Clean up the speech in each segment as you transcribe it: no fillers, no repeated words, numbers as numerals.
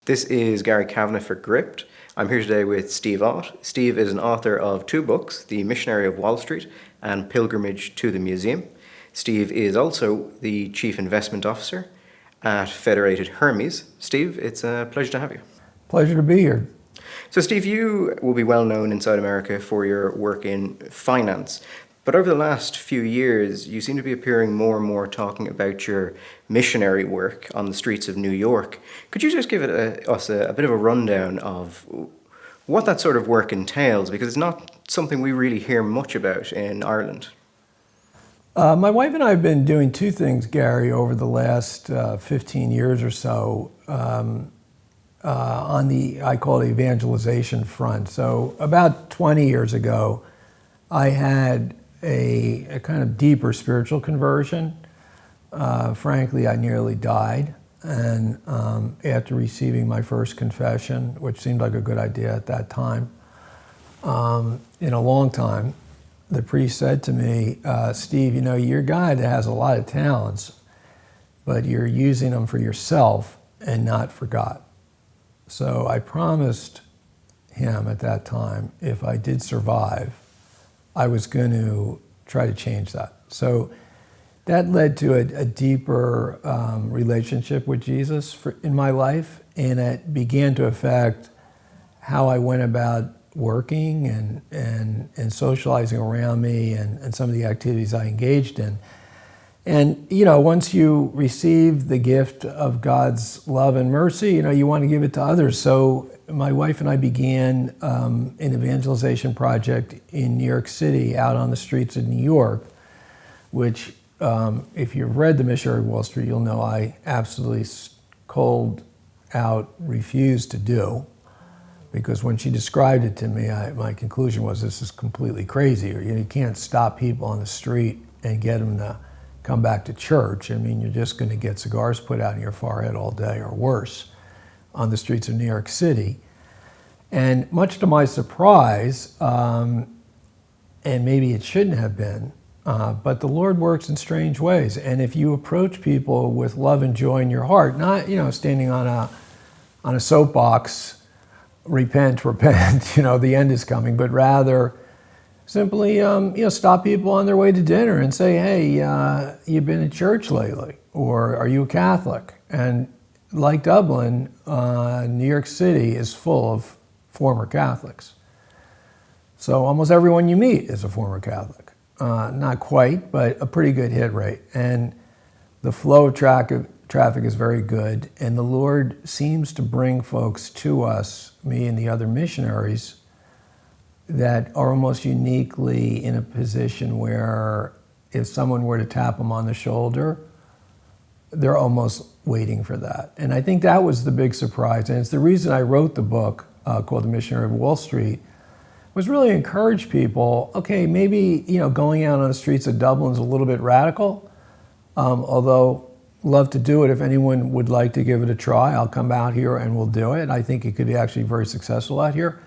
This is Gary Kavanagh for Gript. I'm here today with Steve Auth. Steve is an author of two books, The Missionary of Wall Street and Pilgrimage to the Museum. Steve is also the Chief Investment Officer at Federated Hermes. Steve, it's a pleasure to have you. Pleasure to be here. So Steve, you will be well known inside America for your work in finance. But over the last few years, you seem to be appearing more and more talking about your missionary work on the streets of New York. Could you just give us a bit of a rundown of what that sort of work entails? Because it's not something we really hear much about in Ireland. My wife and I have been doing two things, Gary, over the last 15 years or so on the, I call it evangelization front. So about 20 years ago, I had a kind of deeper spiritual conversion. Frankly, I nearly died. And after receiving my first confession, which seemed like a good idea at that time, in a long time, the priest said to me, Steve, you know, you're a guy that has a lot of talents, but you're using them for yourself and not for God. So I promised him at that time, if I did survive, I was going to try to change that. So that led to a deeper relationship with Jesus in my life, and it began to affect how I went about working and socializing around me and some of the activities I engaged in. And, you know, once you receive the gift of God's love and mercy, you know, you want to give it to others. So my wife and I began an evangelization project in New York City, out on the streets of New York, which, if you've read The Missionary of Wall Street, you'll know I absolutely cold out refused to do. Because when she described it to me, my conclusion was this is completely crazy. You can't stop people on the street and get them to come back to church. I mean, you're just going to get cigars put out in your forehead all day or worse on the streets of New York City. And much to my surprise, and maybe it shouldn't have been, but the Lord works in strange ways. And if you approach people with love and joy in your heart, not, you know, standing on a soapbox, repent, you know, the end is coming, but rather simply, you know, stop people on their way to dinner and say, hey, you've been in church lately, or are you a Catholic? And like Dublin, New York City is full of former Catholics. So almost everyone you meet is a former Catholic. Not quite, but a pretty good hit rate. And the flow of traffic is very good, and the Lord seems to bring folks to us, me and the other missionaries, that are almost uniquely in a position where if someone were to tap them on the shoulder, they're almost waiting for that. And I think that was the big surprise, and it's the reason I wrote the book called The Missionary of Wall Street, was really encourage people, okay, maybe, you know, going out on the streets of Dublin is a little bit radical, although love to do it. If anyone would like to give it a try, I'll come out here and we'll do it. I think it could be actually very successful out here.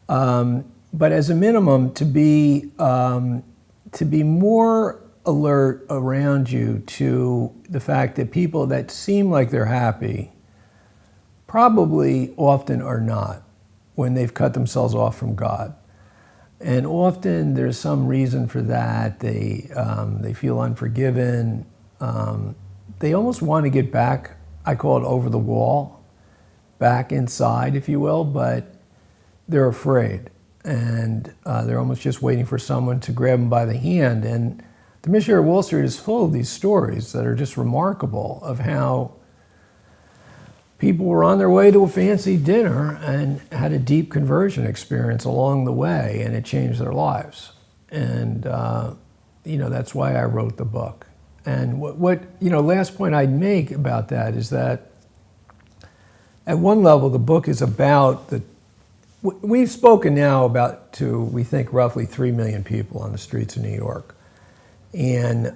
But as a minimum, to be more alert around you to the fact that people that seem like they're happy probably often are not when they've cut themselves off from God. And often there's some reason for that. They feel unforgiven. They almost want to get back, I call it over the wall, back inside, if you will, but they're afraid. And they're almost just waiting for someone to grab them by the hand. And the Missionary of Wall Street is full of these stories that are just remarkable of how people were on their way to a fancy dinner and had a deep conversion experience along the way, and it changed their lives. And, you know, that's why I wrote the book. And what you know, last point I'd make about that is that at one level, the book is about we've spoken now about to, we think, roughly 3 million people on the streets of New York. And,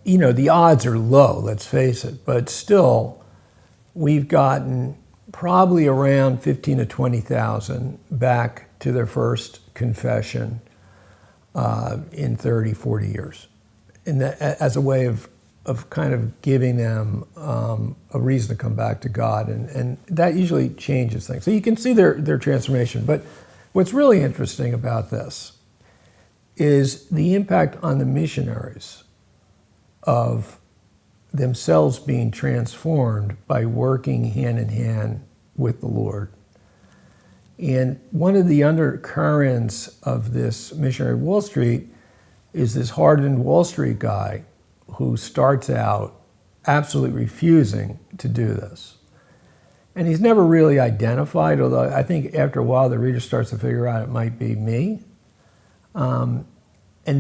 you know, the odds are low, let's face it, but still, we've gotten probably around 15 to 20,000 back to their first confession in 30, 40 years. And that, as a way of kind of giving them a reason to come back to God, and that usually changes things. So you can see their transformation. But what's really interesting about this is the impact on the missionaries of themselves being transformed by working hand in hand with the Lord. And one of the undercurrents of this Missionary Wall Street is this hardened Wall Street guy who starts out absolutely refusing to do this. And he's never really identified, although I think after a while the reader starts to figure out it might be me. And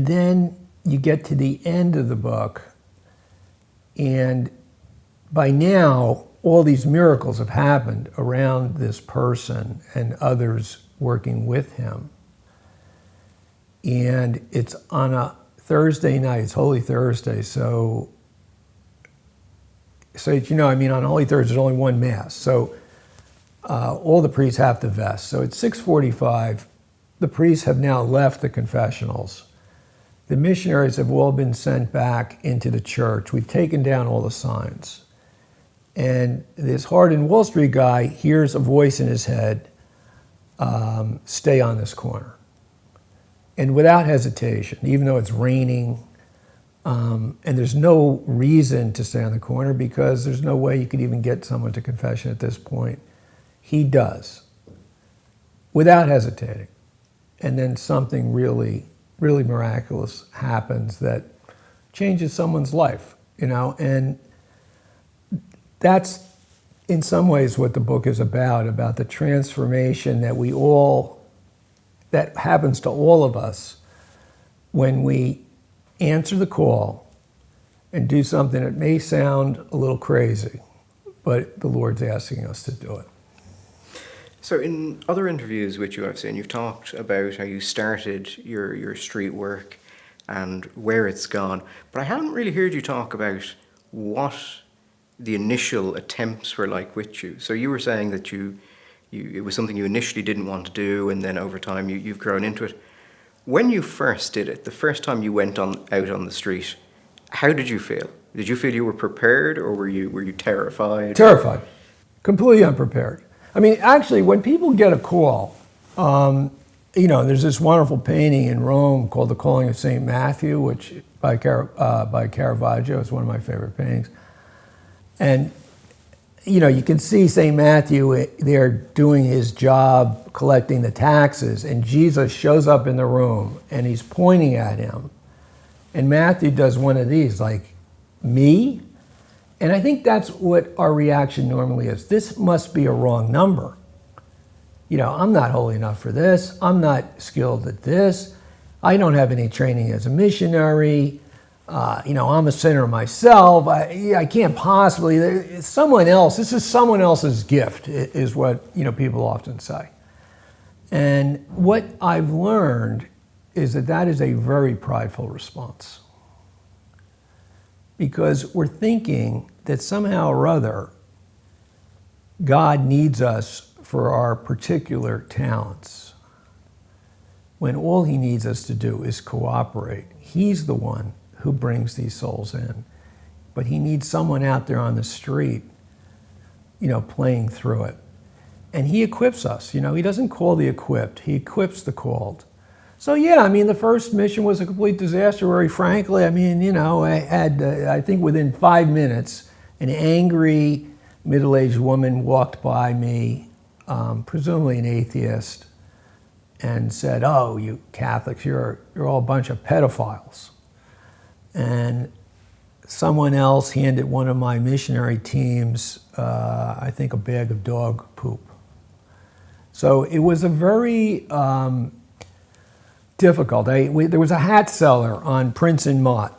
then you get to the end of the book, and by now all these miracles have happened around this person and others working with him. And it's on a Thursday night, it's Holy Thursday, so you know, I mean, on Holy Thursday, there's only one Mass, so all the priests have to vest. So at 6:45, the priests have now left the confessionals. The missionaries have all been sent back into the church. We've taken down all the signs. And this hardened Wall Street guy hears a voice in his head, stay on this corner. And without hesitation, even though it's raining, and there's no reason to stay on the corner because there's no way you could even get someone to confession at this point, he does, without hesitating. And then something really, really miraculous happens that changes someone's life, you know? And that's in some ways what the book is about the transformation that happens to all of us when we answer the call and do something that may sound a little crazy, but the Lord's asking us to do it. So in other interviews which you have seen, you've talked about how you started your street work and where it's gone, but I haven't really heard you talk about what the initial attempts were like with you. So you were saying that it was something you initially didn't want to do, and then over time you've grown into it. When you first did it, the first time you went out on the street, how did you feel? Did you feel you were prepared, or were you terrified? Terrified, completely unprepared. I mean, actually, when people get a call, you know, there's this wonderful painting in Rome called The Calling of St. Matthew, which by Caravaggio is one of my favorite paintings. And you know, you can see St. Matthew there doing his job, collecting the taxes, and Jesus shows up in the room, and he's pointing at him. And Matthew does one of these, like, me? And I think that's what our reaction normally is. This must be a wrong number. You know, I'm not holy enough for this. I'm not skilled at this. I don't have any training as a missionary. You know, I'm a sinner myself. I can't possibly. It's someone else. This is someone else's gift, is what, you know, people often say. And what I've learned is that is a very prideful response, because we're thinking that somehow or other God needs us for our particular talents, when all he needs us to do is cooperate. He's the one who brings these souls in, but he needs someone out there on the street, you know, playing through it. And he equips us. You know, he doesn't call the equipped, he equips the called. So yeah, I mean, the first mission was a complete disaster. Very frankly, I mean, you know, I had, I think within 5 minutes, an angry middle-aged woman walked by me, presumably an atheist, and said, "Oh, you Catholics, you're all a bunch of pedophiles." And someone else handed one of my missionary teams, I think, a bag of dog poop. So it was a very difficult. There was a hat seller on Prince and Mott,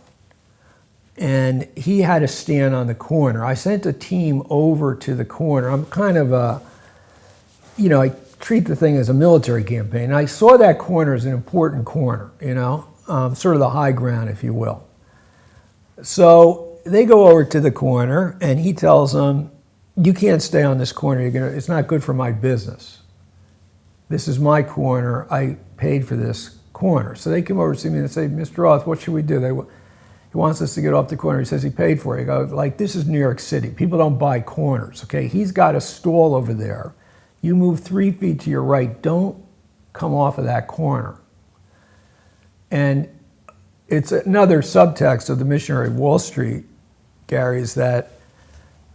and he had to stand on the corner. I sent a team over to the corner. I'm kind of you know, I treat the thing as a military campaign. I saw that corner as an important corner, you know, sort of the high ground, if you will. So they go over to the corner, and he tells them, "You can't stay on this corner. It's not good for my business. This is my corner. I paid for this corner." So they come over to me and say, "Mr. Auth, what should we do?" He wants us to get off the corner. He says he paid for it. I go, like, this is New York City. People don't buy corners, okay? He's got a stall over there. You move 3 feet to your right. Don't come off of that corner. And it's another subtext of the Missionary of Wall Street, Gary, is that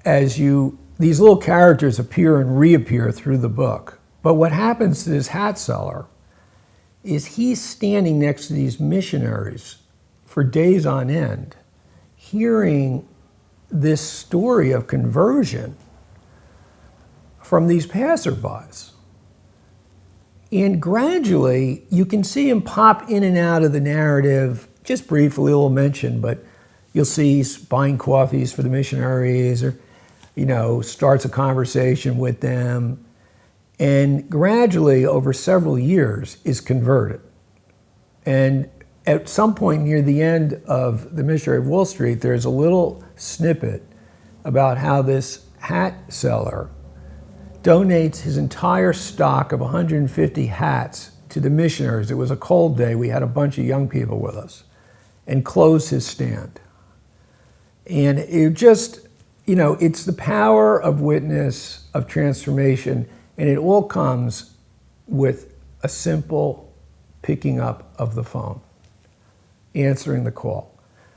these little characters appear and reappear through the book. But what happens to this hat seller is he's standing next to these missionaries for days on end, hearing this story of conversion from these passerbys. And gradually, you can see him pop in and out of the narrative, just briefly, a little mention, but you'll see he's buying coffees for the missionaries, or, starts a conversation with them, and gradually, over several years, is converted. And at some point near the end of The Missionary of Wall Street, there's a little snippet about how this hat seller donates his entire stock of 150 hats to the missionaries. It was a cold day. We had a bunch of young people with us, and closed his stand. And it just, it's the power of witness, of transformation, and it all comes with a simple picking up of the phone, answering the call.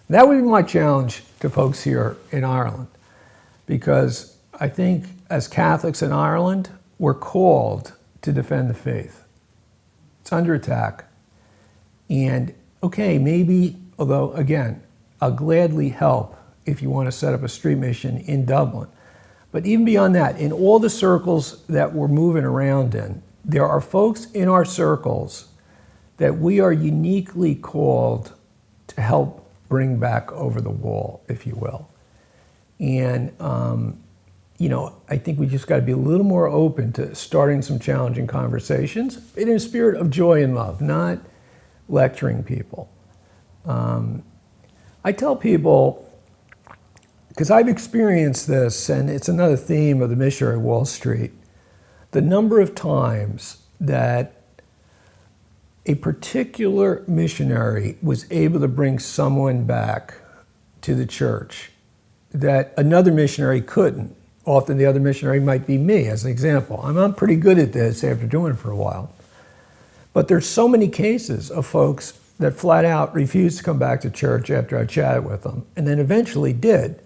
That would be my challenge to folks here in Ireland, because I think as Catholics in Ireland, we're called to defend the faith. It's under attack. And okay, maybe, although again, I'll gladly help if you want to set up a street mission in Dublin. But even beyond that, in all the circles that we're moving around in, there are folks in our circles that we are uniquely called to help bring back over the wall, if you will. And, I think we just got to be a little more open to starting some challenging conversations in a spirit of joy and love, not lecturing people. I tell people, because I've experienced this, and it's another theme of the Missionary of Wall Street, the number of times that a particular missionary was able to bring someone back to the church that another missionary couldn't. Often the other missionary might be me, as an example. I'm pretty good at this after doing it for a while. But there's so many cases of folks that flat out refused to come back to church after I chatted with them, and then eventually did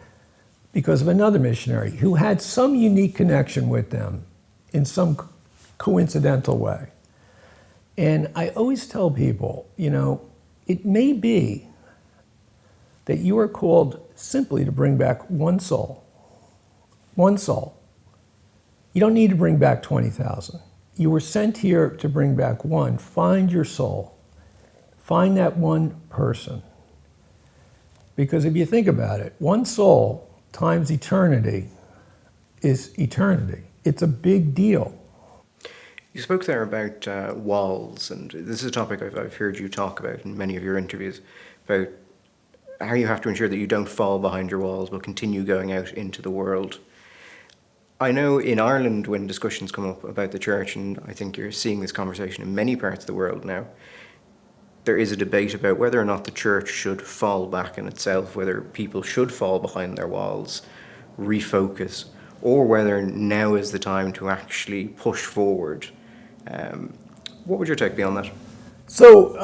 because of another missionary who had some unique connection with them in some coincidental way. And I always tell people, it may be that you are called simply to bring back one soul. One soul. You don't need to bring back 20,000. You were sent here to bring back one. Find your soul. Find that one person. Because if you think about it, one soul times eternity is eternity. It's a big deal. You spoke there about walls, and this is a topic I've heard you talk about in many of your interviews, about how you have to ensure that you don't fall behind your walls but continue going out into the world. I know in Ireland, when discussions come up about the church, and I think you're seeing this conversation in many parts of the world now, there is a debate about whether or not the church should fall back in itself, whether people should fall behind their walls, refocus, or whether now is the time to actually push forward. What would your take be on that? So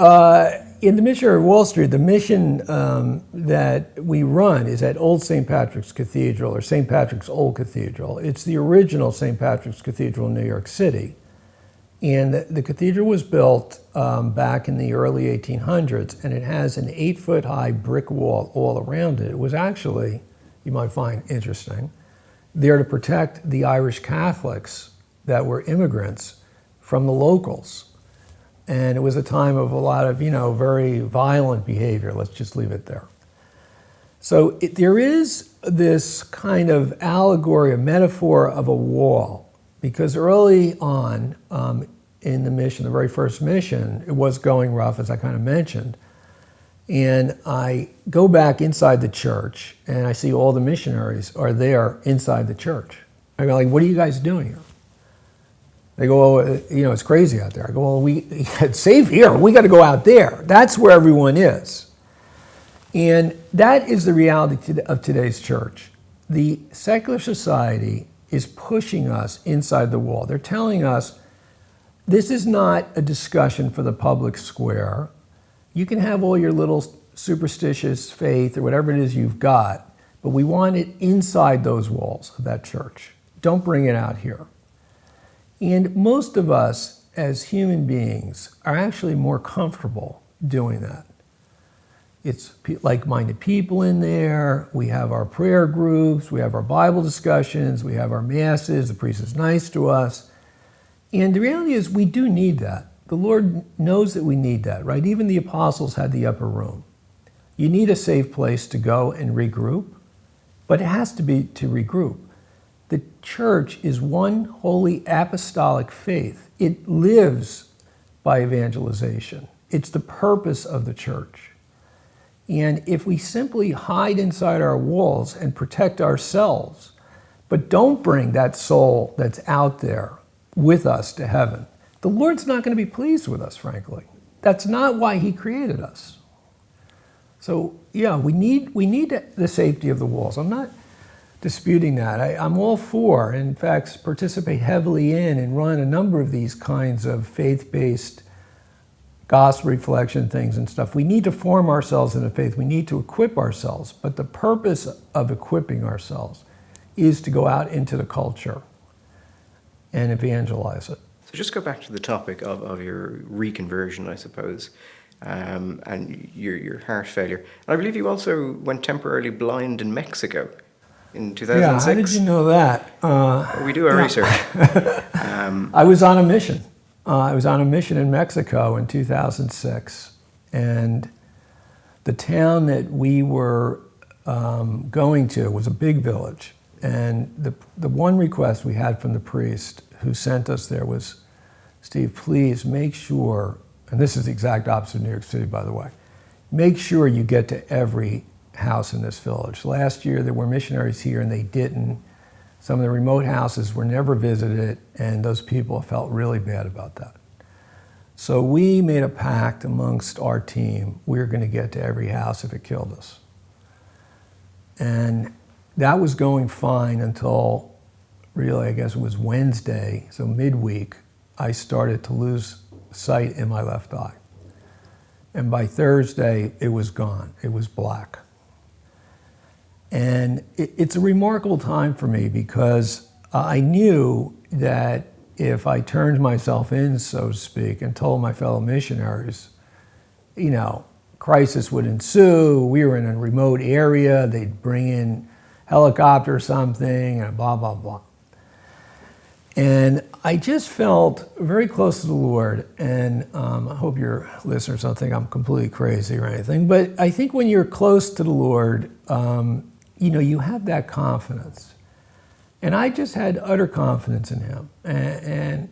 in the Missionary of Wall Street, the mission that we run is at Old St. Patrick's Cathedral, or St. Patrick's Old Cathedral. It's the original St. Patrick's Cathedral in New York City. And the cathedral was built back in the early 1800s, and it has an 8-foot-high brick wall all around it. It was actually, you might find interesting, there to protect the Irish Catholics that were immigrants from the locals. And it was a time of a lot of, very violent behavior. Let's just leave it there. So there is this kind of allegory, a metaphor of a wall, because early on in the mission, the very first mission, it was going rough, as I kind of mentioned. And I go back inside the church, and I see all the missionaries are there inside the church. I go, like, what are you guys doing here? They go, oh, it's crazy out there. I go, well, it's safe here. We got to go out there. That's where everyone is. And that is the reality of today's church. The secular society is pushing us inside the wall. They're telling us this is not a discussion for the public square. You can have all your little superstitious faith or whatever it is you've got, but we want it inside those walls of that church. Don't bring it out here. And most of us as human beings are actually more comfortable doing that. It's like-minded people in there. We have our prayer groups. We have our Bible discussions. We have our masses. The priest is nice to us. And the reality is we do need that. The Lord knows that we need that, right? Even the apostles had the upper room. You need a safe place to go and regroup, but it has to be to regroup. The church is one holy apostolic faith. It lives by evangelization. It's the purpose of the church. And if we simply hide inside our walls and protect ourselves, but don't bring that soul that's out there with us to heaven, the Lord's not going to be pleased with us, frankly. That's not why he created us. So, yeah, we need the safety of the walls. I'm not disputing that. I'm all for, in fact, participate heavily in and run a number of these kinds of faith-based gospel reflection things and stuff. We need to form ourselves in the faith. We need to equip ourselves. But the purpose of equipping ourselves is to go out into the culture and evangelize it. So just go back to the topic of your reconversion, I suppose, and your heart failure. And I believe you also went temporarily blind in Mexico in 2006. Yeah, how did you know that? We do our research. I was on a mission. I was on a mission in Mexico in 2006, and the town that we were going to was a big village. And the one request we had from the priest who sent us there was, Steve, please make sure, and this is the exact opposite of New York City, by the way, make sure you get to every house in this village. Last year there were missionaries here and they didn't. Some of the remote houses were never visited, and those people felt really bad about that. So we made a pact amongst our team. We were going to get to every house if it killed us. And that was going fine until, really, I guess it was Wednesday, so midweek, I started to lose sight in my left eye. And by Thursday, it was gone. It was black. And it's a remarkable time for me because I knew that if I turned myself in, so to speak, and told my fellow missionaries, crisis would ensue. We were in a remote area. They'd bring in helicopter or something, and blah, blah, blah. And I just felt very close to the Lord, and I hope your listeners don't think I'm completely crazy or anything, but I think when you're close to the Lord, you have that confidence. And I just had utter confidence in him. And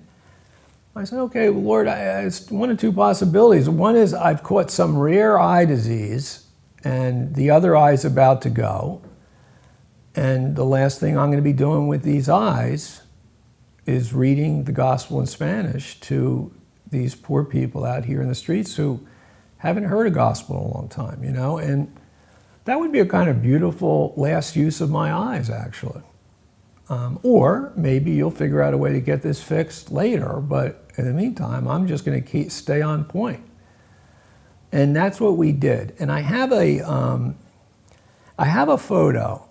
I said, okay, well, Lord, it's one of two possibilities. One is I've caught some rare eye disease, and the other eye's about to go. And the last thing I'm going to be doing with these eyes is reading the gospel in Spanish to these poor people out here in the streets who haven't heard a gospel in a long time, and that would be a kind of beautiful last use of my eyes, actually. Or maybe you'll figure out a way to get this fixed later, but in the meantime, I'm just going to stay on point. And that's what we did. And I have a photo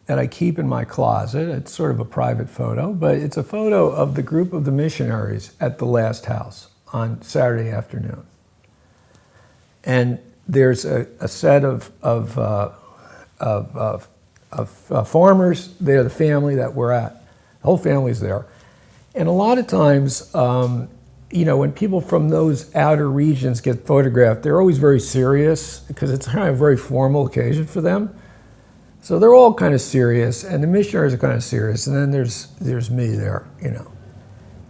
that I keep in my closet. It's sort of a private photo, but it's a photo of the group of the missionaries at the last house on Saturday afternoon. And there's a set of farmers there, the family that we're at. The whole family's there. And a lot of times, when people from those outer regions get photographed, they're always very serious because it's kind of a very formal occasion for them. So they're all kind of serious, and the missionaries are kind of serious, and then there's me there,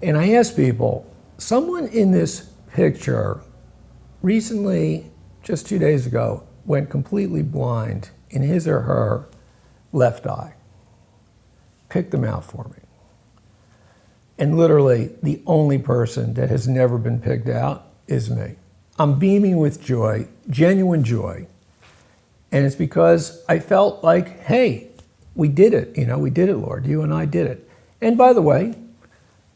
And I asked people, someone in this picture recently, just 2 days ago, went completely blind in his or her left eye. Pick them out for me. And literally, the only person that has never been picked out is me. I'm beaming with joy, genuine joy. And it's because I felt like, hey, we did it. We did it, Lord. You and I did it. And by the way,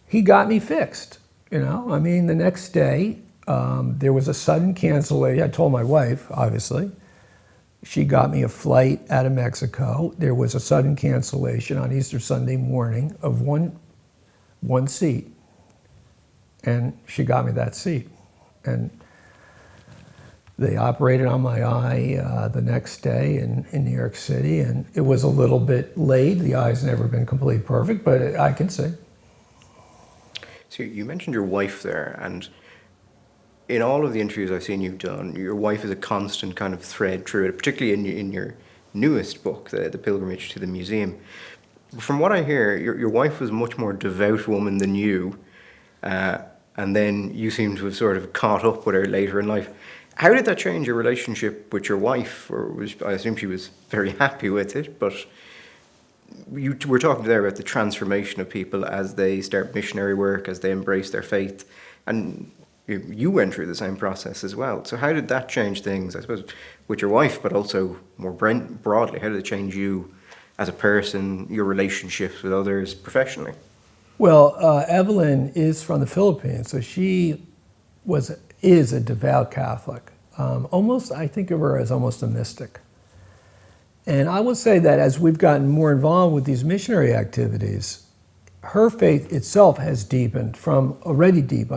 he got me fixed. The next day, there was a sudden cancellation. I told my wife, obviously. She got me a flight out of Mexico. There was a sudden cancellation on Easter Sunday morning of one seat. And she got me that seat. And they operated on my eye the next day in New York City, and it was a little bit late. The eye's never been completely perfect, but I can see. So you mentioned your wife there, and in all of the interviews I've seen you've done, your wife is a constant kind of thread through it, particularly in your newest book, The Pilgrimage to the Museum. From what I hear, your wife was a much more devout woman than you, and then you seem to have sort of caught up with her later in life. How did that change your relationship with your wife? I assume she was very happy with it, but you were talking there about the transformation of people as they start missionary work, as they embrace their faith, and you went through the same process as well. So how did that change things, I suppose, with your wife, but also more broadly? How did it change you as a person, your relationships with others professionally? Well, Evelyn is from the Philippines, so she is a devout Catholic. I think of her as almost a mystic. And I will say that as we've gotten more involved with these missionary activities, her faith itself has deepened from already deep.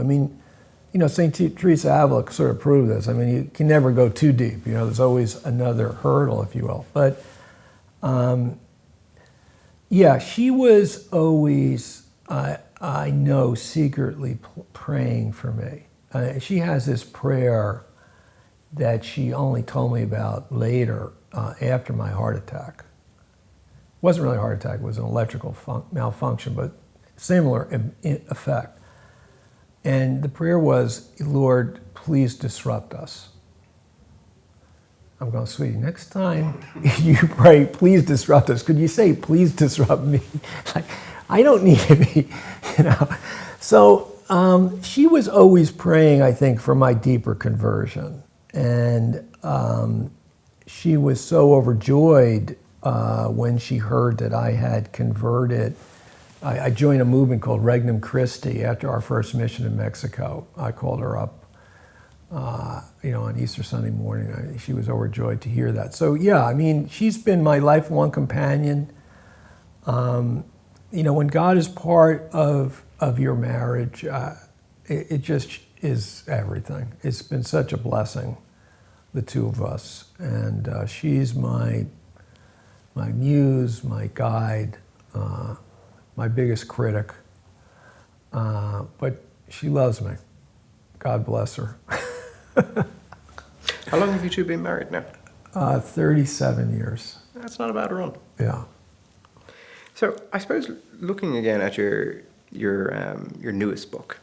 St. Teresa of Avila sort of proved this. You can never go too deep. There's always another hurdle, if you will. But she was always, I know, secretly praying for me. She has this prayer that she only told me about later after my heart attack. It wasn't really a heart attack, it was an electrical malfunction, but similar in effect. And the prayer was, Lord, please disrupt us. I'm going, sweetie, next time you pray, please disrupt us, could you say, please disrupt me? I don't need to be, So she was always praying, I think, for my deeper conversion. And she was so overjoyed when she heard that I had converted. I joined a movement called Regnum Christi after our first mission in Mexico. I called her up, on Easter Sunday morning. She was overjoyed to hear that. So she's been my lifelong companion. When God is part of your marriage, it just is everything. It's been such a blessing, the two of us. And she's my muse, my guide, my biggest critic. But she loves me. God bless her. How long have you two been married now? 37 years. That's not a bad run. Yeah. So I suppose looking again at your newest book,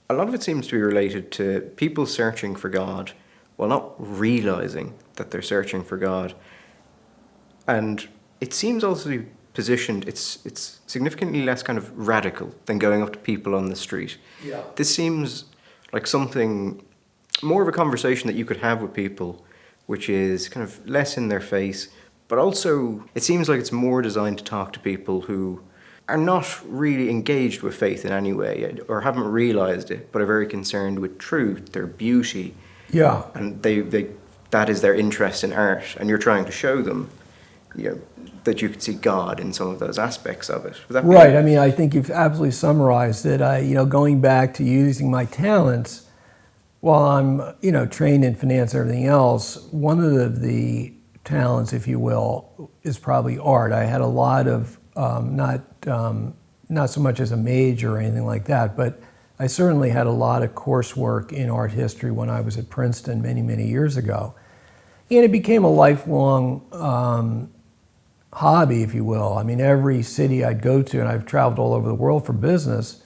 a lot of it seems to be related to people searching for God while not realizing that they're searching for God. And it seems also to be positioned, it's significantly less kind of radical than going up to people on the street. Yeah. This seems like something, more of a conversation that you could have with people, which is kind of less in their face, but also it seems like it's more designed to talk to people who are not really engaged with faith in any way or haven't realized it, but are very concerned with truth, their beauty. Yeah. And that is their interest in art, and you're trying to show them, that you could see God in some of those aspects of it. Right. I think you've absolutely summarized it. Going back to using my talents, while I'm, trained in finance and everything else, one of the talents, if you will, is probably art. I had a lot of, not so much as a major or anything like that, but I certainly had a lot of coursework in art history when I was at Princeton many, many years ago. And it became a lifelong hobby, if you will. Every city I'd go to, and I've traveled all over the world for business,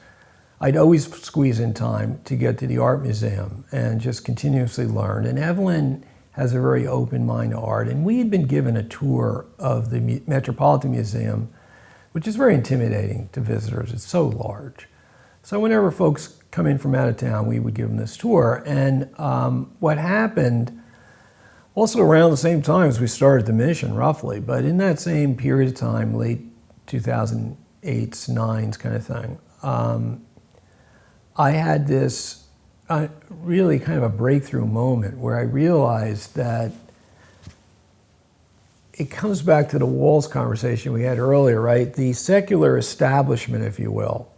I'd always squeeze in time to get to the art museum and just continuously learn. And Evelyn has a very open mind to art. And we had been given a tour of the Metropolitan Museum, which is very intimidating to visitors. It's so large. So whenever folks come in from out of town, we would give them this tour. And what happened, Also around the same time as we started the mission, roughly, but in that same period of time, late 2008s, 9s kind of thing, I had this really kind of a breakthrough moment where I realized that it comes back to the walls conversation we had earlier, right? The secular establishment, if you will,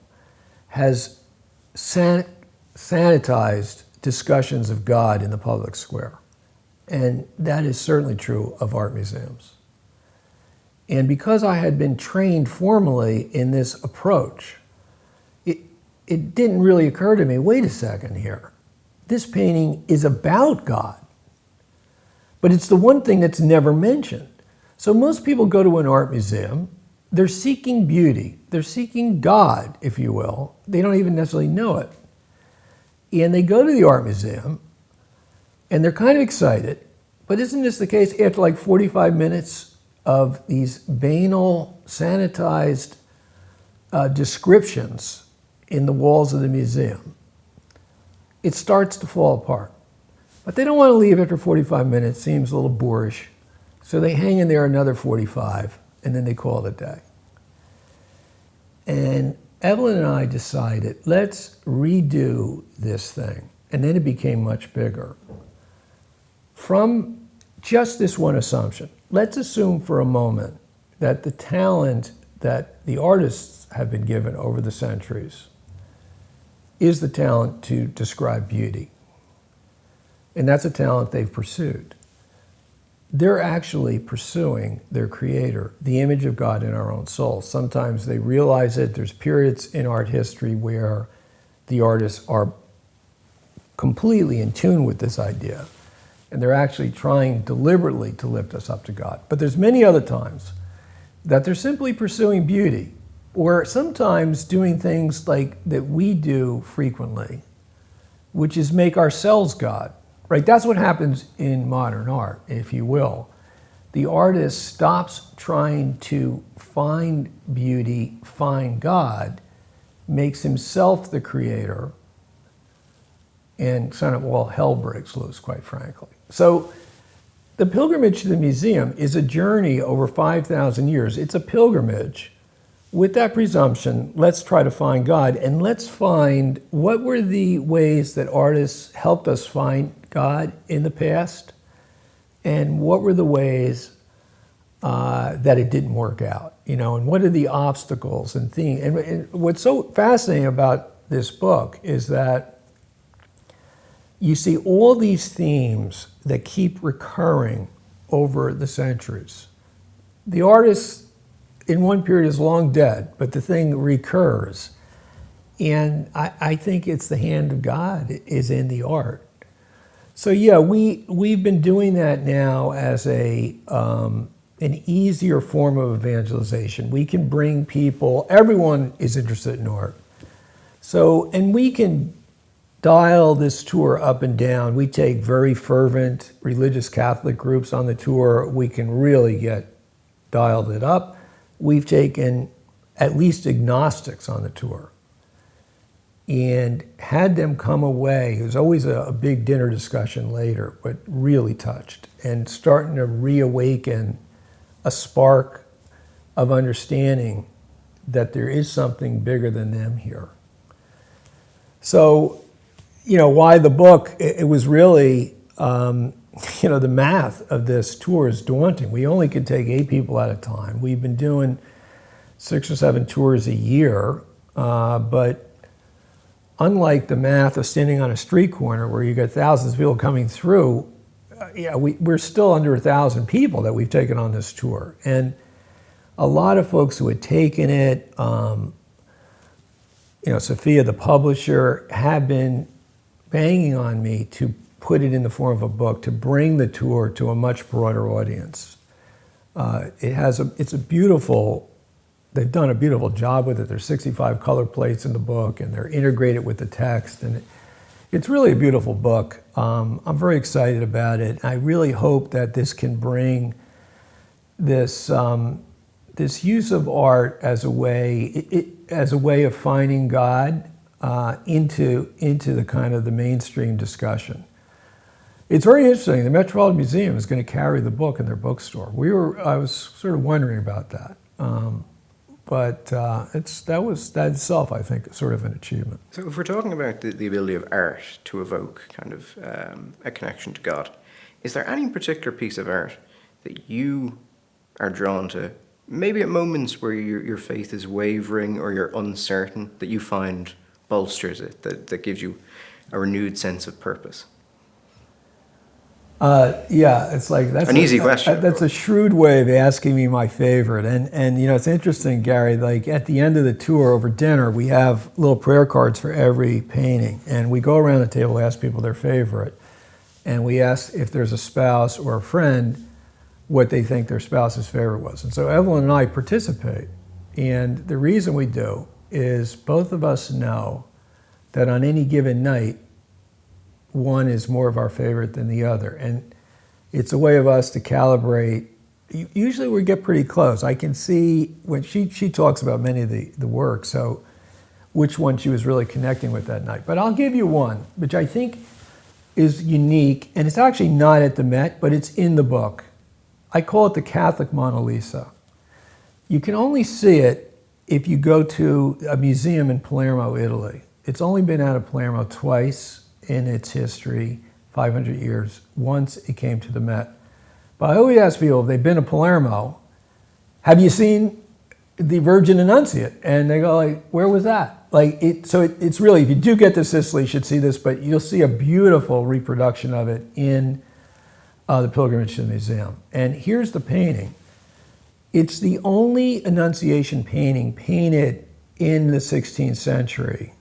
has sanitized discussions of God in the public square. And that is certainly true of art museums. And because I had been trained formally in this approach, it didn't really occur to me, wait a second here. This painting is about God, but it's the one thing that's never mentioned. So most people go to an art museum, they're seeking beauty, they're seeking God, if you will. They don't even necessarily know it. And they go to the art museum, and they're kind of excited, but isn't this the case after like 45 minutes of these banal, sanitized descriptions in the walls of the museum? It starts to fall apart. But they don't want to leave after 45 minutes, seems a little boorish. So they hang in there another 45, and then they call it a day. And Evelyn and I decided, let's redo this thing. And then it became much bigger. From just this one assumption, let's assume for a moment that the talent that the artists have been given over the centuries is the talent to describe beauty. And that's a talent they've pursued. They're actually pursuing their creator, the image of God in our own soul. Sometimes they realize it. There's periods in art history where the artists are completely in tune with this idea, and they're actually trying deliberately to lift us up to God. But there's many other times that they're simply pursuing beauty, or sometimes doing things like that we do frequently, which is make ourselves God. Right, that's what happens in modern art, if you will. The artist stops trying to find beauty, find God, makes himself the creator, and kind of, well, hell breaks loose, quite frankly. So the pilgrimage to the museum is a journey over 5,000 years. It's a pilgrimage. With that presumption, let's try to find God, and let's find what were the ways that artists helped us find God in the past, and what were the ways that it didn't work out, and what are the obstacles and things. And what's so fascinating about this book is that you see all these themes that keep recurring over the centuries. The artist in one period is long dead, but the thing recurs. And I think it's the hand of God is in the art. So yeah, we've been doing that now as an easier form of evangelization. We can bring people, everyone is interested in art. So, and we can dial this tour up and down. We take very fervent religious Catholic groups on the tour. We can really get dialed it up. We've taken at least agnostics on the tour and had them come away. It was always a big dinner discussion later, but really touched and starting to reawaken a spark of understanding that there is something bigger than them here. So, why the book? It was really, the math of this tour is daunting. We only could take 8 people at a time. We've been doing 6 or 7 tours a year, but unlike the math of standing on a street corner where you get thousands of people coming through, we're still under 1,000 people that we've taken on this tour. And a lot of folks who had taken it, Sophia, the publisher, have been banging on me to put it in the form of a book, to bring the tour to a much broader audience. It's a beautiful, they've done a beautiful job with it. There's 65 color plates in the book, and they're integrated with the text, and it's really a beautiful book. I'm very excited about it. I really hope that this can bring this use of art as a way of finding God into the kind of the mainstream discussion. It's very interesting. The Metropolitan Museum is going to carry the book in their bookstore. I was sort of wondering about that. But that itself, I think, is sort of an achievement. So if we're talking about the ability of art to evoke kind of a connection to God, is there any particular piece of art that you are drawn to, maybe at moments where your faith is wavering or you're uncertain, that you find bolsters it, that gives you a renewed sense of purpose? Yeah, it's like that's an easy question. That's a shrewd way of asking me my favorite, and you know, it's interesting, Gary. Like at the end of the tour over dinner, we have little prayer cards for every painting, and we go around the table, ask people their favorite, and we ask if there's a spouse or a friend what they think their spouse's favorite was. And so Evelyn and I participate, and the reason we do is both of us know that on any given night, one is more of our favorite than the other. And it's a way of us to calibrate. Usually we get pretty close. I can see when she talks about many of the work, so which one she was really connecting with that night. But I'll give you one, which I think is unique, and it's actually not at the Met, but it's in the book. I call it the Catholic Mona Lisa. You can only see it if you go to a museum in Palermo, Italy. It's only been out of Palermo twice in its history, 500 years. Once it came to the Met. But I always ask people, if they've been to Palermo, have you seen the Virgin Annunciate? And they go like, where was that? It's really, if you do get to Sicily, you should see this, but you'll see a beautiful reproduction of it in the Pilgrimage to the Museum. And here's the painting. It's the only Annunciation painting painted in the 16th century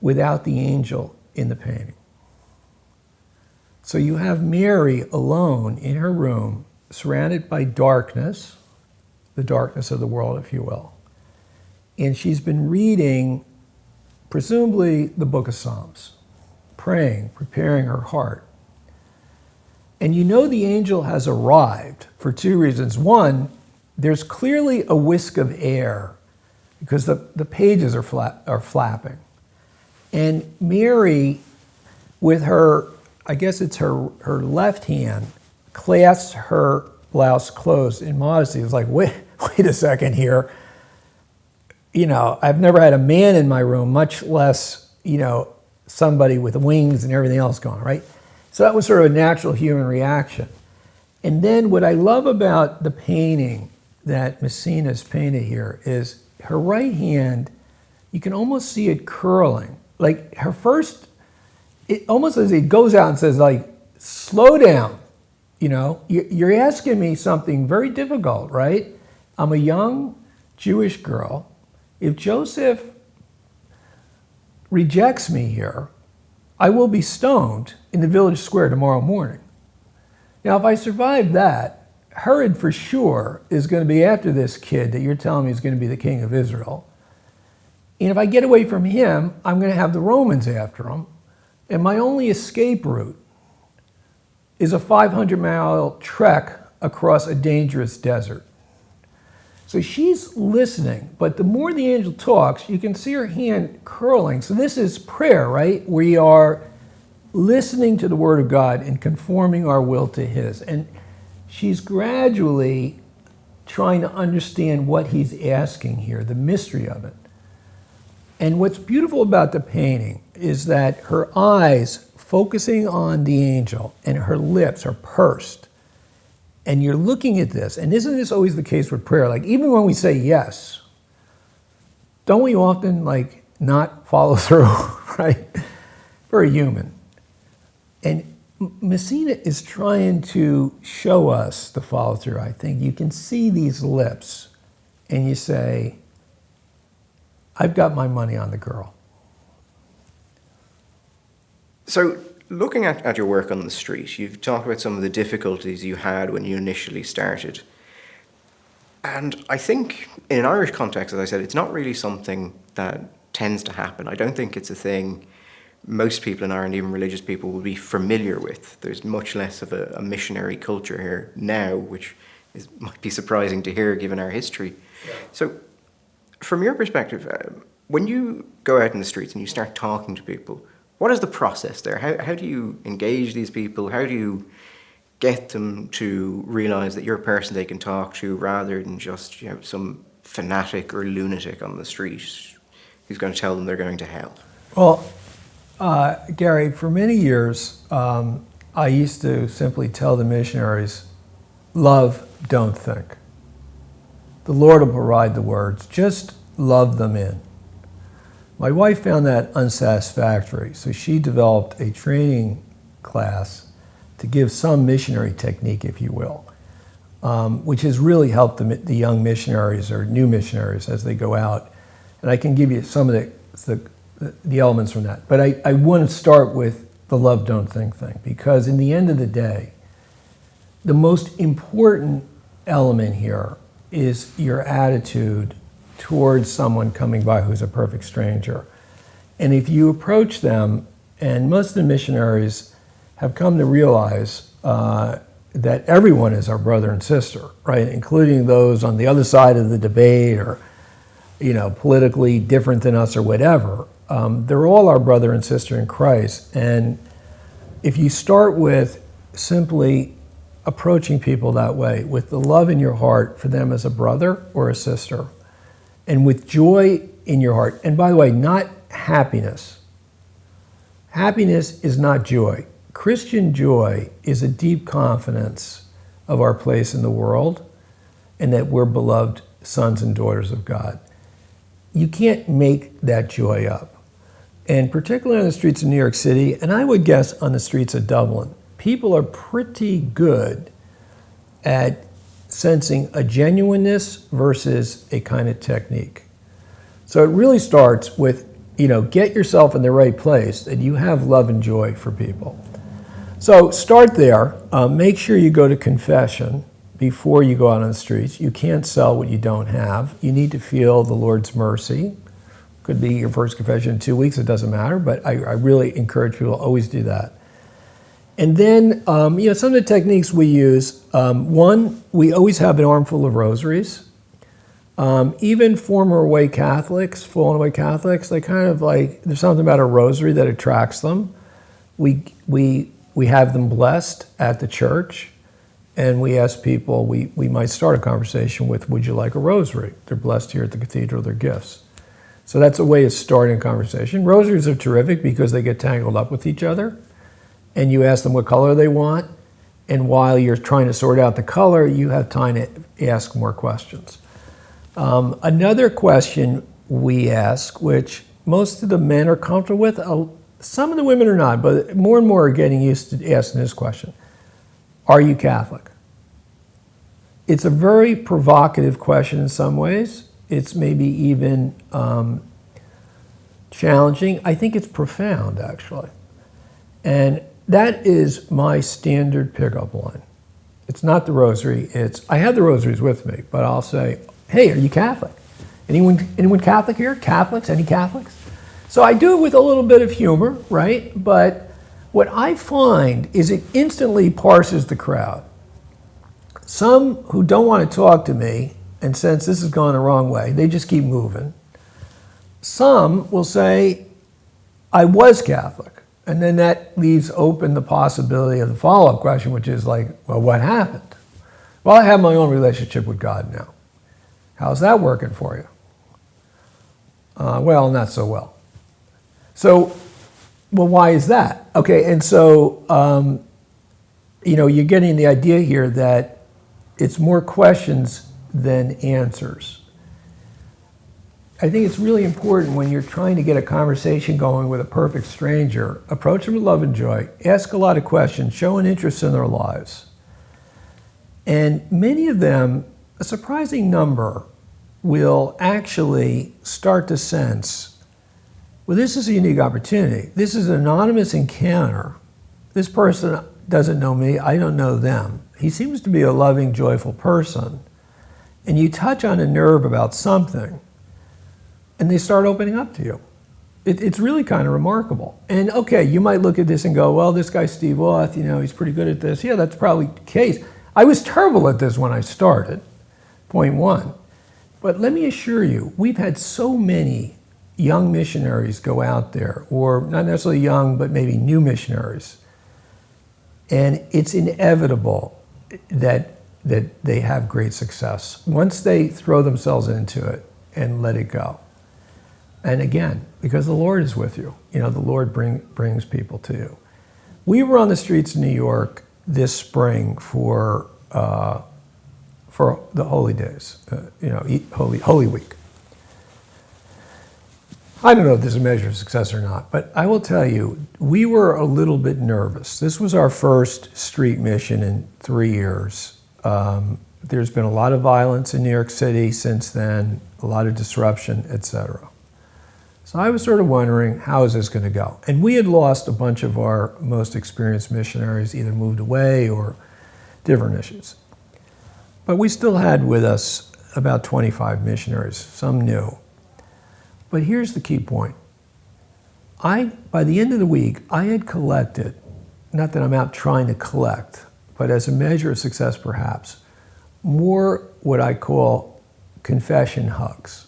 without the angel in the painting. So you have Mary alone in her room, surrounded by darkness, the darkness of the world, if you will. And she's been reading, presumably, the book of Psalms, praying, preparing her heart. And you know the angel has arrived for two reasons. One, there's clearly a whisk of air because the pages are flapping. And Mary, with her, I guess it's her left hand, clasps her blouse closed in modesty. It's like, wait a second here. You know, I've never had a man in my room, much less, you know, somebody with wings and everything else going, right? So that was sort of a natural human reaction. And then what I love about the painting that Messina's painted here is her right hand, you can almost see it curling. Like her first, it almost as it goes out and says like, slow down, you know, you're asking me something very difficult, right? I'm a young Jewish girl. If Joseph rejects me here, I will be stoned in the village square tomorrow morning. Now, if I survive that, Herod for sure is going to be after this kid that you're telling me is going to be the king of Israel. And if I get away from him, I'm going to have the Romans after him. And my only escape route is a 500-mile trek across a dangerous desert. So she's listening, but the more the angel talks, you can see her hand curling. So this is prayer, right? We are listening to the word of God and conforming our will to his. And she's gradually trying to understand what he's asking here, the mystery of it. And what's beautiful about the painting is that her eyes focusing on the angel and her lips are pursed. And you're looking at this, and isn't this always the case with prayer? Like even when we say yes, don't we often like not follow through, right? Very human. And Messina is trying to show us the follow through, I think. You can see these lips and you say, I've got my money on the girl. So looking at your work on the street, you've talked about some of the difficulties you had when you initially started. And I think in an Irish context, as I said, it's not really something that tends to happen. I don't think it's a thing most people in Ireland, even religious people, will be familiar with. There's much less of a missionary culture here now, which might be surprising to hear given our history. Yeah. So from your perspective, when you go out in the streets and you start talking to people, What is the process there? How do you engage these people? How do you get them to realize that you're a person they can talk to rather than just, some fanatic or lunatic on the street who's going to tell them they're going to hell? Well, Gary, for many years, I used to simply tell the missionaries, love, don't think. The Lord will provide the words. Just love them in. My wife found that unsatisfactory, so she developed a training class to give some missionary technique, if you will, which has really helped the young missionaries or new missionaries as they go out. And I can give you some of the elements from that. But I want to start with the love, don't think thing, because in the end of the day, the most important element here is your attitude towards someone coming by who's a perfect stranger. And if you approach them, and most of the missionaries have come to realize that everyone is our brother and sister, right? Including those on the other side of the debate or, politically different than us or whatever. They're all our brother and sister in Christ. And if you start with simply approaching people that way, with the love in your heart for them as a brother or a sister, and with joy in your heart, and by the way, not happiness. Happiness is not joy. Christian joy is a deep confidence of our place in the world and that we're beloved sons and daughters of God. You can't make that joy up. And particularly on the streets of New York City, and I would guess on the streets of Dublin, people are pretty good at sensing a genuineness versus a kind of technique. So it really starts with, get yourself in the right place and you have love and joy for people. So start there. Make sure you go to confession before you go out on the streets. You can't sell what you don't have. You need to feel the Lord's mercy. Could be your first confession in 2 weeks, it doesn't matter, but I really encourage people to always do that. And then, some of the techniques we use, one, we always have an armful of rosaries. Even former away Catholics, fallen away Catholics, they kind of there's something about a rosary that attracts them. We have them blessed at the church, and we ask people, we might start a conversation with, would you like a rosary? They're blessed here at the cathedral, their gifts. So that's a way of starting a conversation. Rosaries are terrific because they get tangled up with each other. And you ask them what color they want, and while you're trying to sort out the color, you have time to ask more questions. Another question we ask, which most of the men are comfortable with, some of the women are not, but more and more are getting used to asking this question. Are you Catholic? It's a very provocative question in some ways. It's maybe even challenging. I think it's profound, actually. And that is my standard pickup line. It's not the rosary. I have the rosaries with me, but I'll say, hey, are you Catholic? Anyone Catholic here? Catholics? Any Catholics? So I do it with a little bit of humor, right? But what I find is it instantly parses the crowd. Some who don't want to talk to me and sense this is going the wrong way, they just keep moving. Some will say, I was Catholic. And then that leaves open the possibility of the follow-up question, which is well, what happened? Well, I have my own relationship with God now. How's that working for you? Well, not so well. So, why is that? Okay, and so, you're getting the idea here that it's more questions than answers. I think it's really important when you're trying to get a conversation going with a perfect stranger, approach them with love and joy, ask a lot of questions, show an interest in their lives. And many of them, a surprising number, will actually start to sense, well, this is a unique opportunity. This is an anonymous encounter. This person doesn't know me, I don't know them. He seems to be a loving, joyful person. And you touch on a nerve about something, and they start opening up to you. It's really kind of remarkable. And okay, you might look at this and go, well, this guy Steve Auth, he's pretty good at this. Yeah, that's probably the case. I was terrible at this when I started, point one. But let me assure you, we've had so many young missionaries go out there, or not necessarily young, but maybe new missionaries, and it's inevitable that they have great success once they throw themselves into it and let it go. And again, because the Lord is with you, the Lord brings people to you. We were on the streets of New York this spring for the holy days, Holy Week. I don't know if this is a measure of success or not, but I will tell you, we were a little bit nervous. This was our first street mission in 3 years. There's been a lot of violence in New York City since then, a lot of disruption, etc. So I was sort of wondering, how is this going to go? And we had lost a bunch of our most experienced missionaries, either moved away or different issues. But we still had with us about 25 missionaries, some new. But here's the key point. By the end of the week, I had collected, not that I'm out trying to collect, but as a measure of success perhaps, more what I call confession hugs.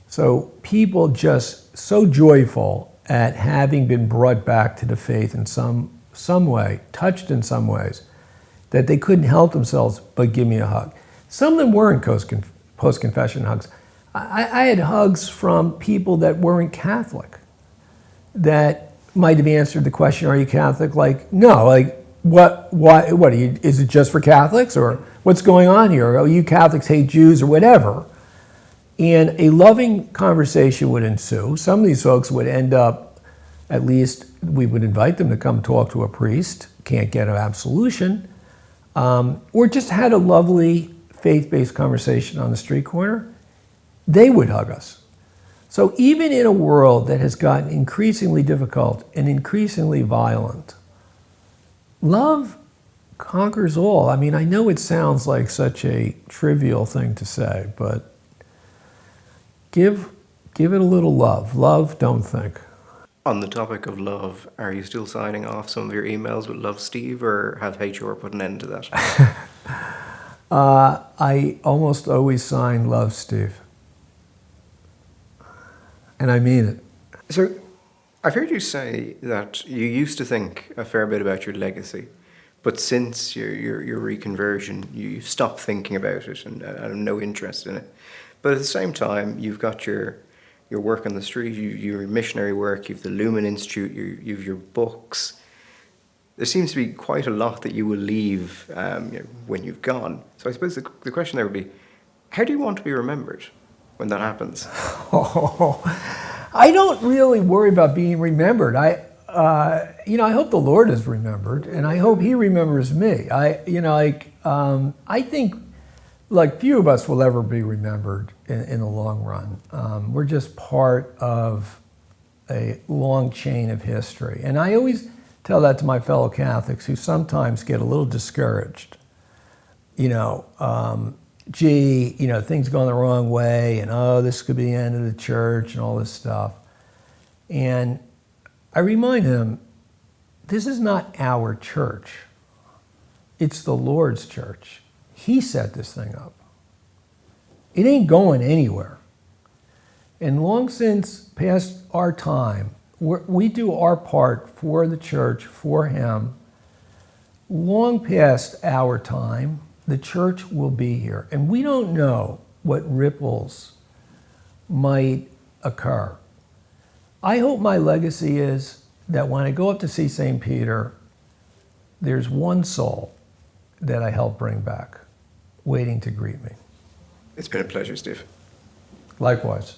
So people just so joyful at having been brought back to the faith in some way, touched in some ways, that they couldn't help themselves but give me a hug. Some of them weren't post-confession hugs. I had hugs from people that weren't Catholic that might have answered the question, are you Catholic? Like, no, like, what are you, is it just for Catholics, or what's going on here? Oh, you Catholics hate Jews or whatever. And a loving conversation would ensue. Some of these folks would end up, at least we would invite them to come talk to a priest, can't get an absolution, or just had a lovely faith-based conversation on the street corner. They would hug us. So even in a world that has gotten increasingly difficult and increasingly violent, love conquers all. I mean, I know it sounds like such a trivial thing to say, but give it a little love. Love, don't think. On the topic of love, are you still signing off some of your emails with Love Steve, or have HR put an end to that? I almost always sign Love Steve. And I mean it. So, I've heard you say that you used to think a fair bit about your legacy, but since your reconversion, you stopped thinking about it and have no interest in it. But at the same time, you've got your work on the street, your missionary work, you've the Lumen Institute, you've your books. There seems to be quite a lot that you will leave when you've gone. So I suppose the question there would be, how do you want to be remembered when that happens? I don't really worry about being remembered. I hope the Lord is remembered, and I hope He remembers me. I think, like, few of us will ever be remembered in the long run. We're just part of a long chain of history, and I always tell that to my fellow Catholics who sometimes get a little discouraged. Things going the wrong way, and this could be the end of the church and all this stuff. And I remind them, this is not our church. It's the Lord's church. He set this thing up. It ain't going anywhere. And long since past our time, we do our part for the church, for Him. Long past our time, the church will be here. And we don't know what ripples might occur. I hope my legacy is that when I go up to see St. Peter, there's one soul that I help bring back, waiting to greet me. It's been a pleasure, Steve. Likewise.